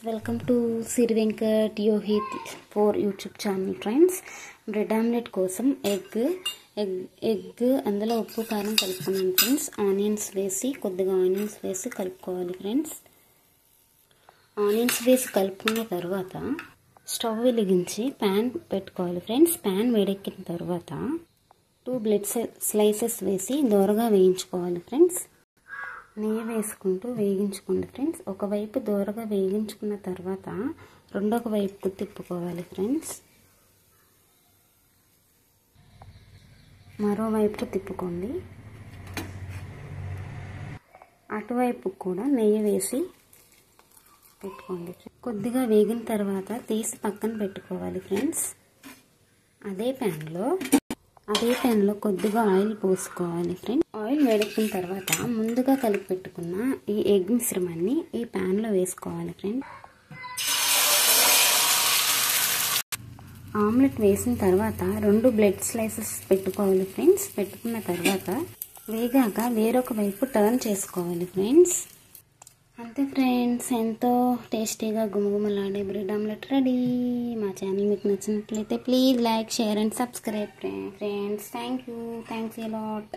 Welcome to Siri Venkat Yohit four YouTube channel friends. Bread omelette కోసం egg అందులో ఉప్పు కారం కలుపుకున్నాను ఫ్రెండ్స్. కొద్దిగా ఆనియన్స్ వేసి కలుపుకోవాలి ఫ్రెండ్స్. ఆనియన్స్ వేసి కలుపుకున్న తర్వాత స్టవ్ వెలిగించి ప్యాన్ పెట్టుకోవాలి ఫ్రెండ్స్. ప్యాన్ వేడెక్కిన తర్వాత 2 బ్రెడ్ స్లైసెస్ వేసి దోరగా వేయించుకోవాలి ఫ్రెండ్స్. నెయ్యి వేసుకుంటూ వేగించుకోండి ఫ్రెండ్స్. ఒకవైపు దోరగా వేగించుకున్న తర్వాత రెండొక వైపుకు తిప్పుకోవాలి ఫ్రెండ్స్. మరోవైపు తిప్పుకోండి. అటువైపు కూడా నెయ్యి వేసి పెట్టుకోండి. కొద్దిగా వేగిన తర్వాత తీసి పక్కన పెట్టుకోవాలి ఫ్రెండ్స్. అదే ప్యాన్లో కొద్దిగా ఆయిల్ పోసుకోవాలి ఫ్రెండ్స్. ఆయిల్ వేడెక్కిన తర్వాత ముందుగా కలిపి పెట్టుకున్న ఈ ఎగ్ మిశ్రమాన్ని ఈ ప్యాన్లో వేసుకోవాలి ఫ్రెండ్స్. ఆమ్లెట్ వేసిన తర్వాత 2 బ్రెడ్ స్లైసెస్ పెట్టుకోవాలి ఫ్రెండ్స్. పెట్టుకున్న తర్వాత వేగాక వేరొక వైపు టర్న్ చేసుకోవాలి ఫ్రెండ్స్. అంతే ఫ్రెండ్స్, ఎంతో టేస్టీగా గుమగుమలాడే బ్రెడ్ ఆమ్లెట్ రెడీ. మా ఛానల్ మీకు నచ్చినట్లయితే please like, share and subscribe friends. Thanks a lot.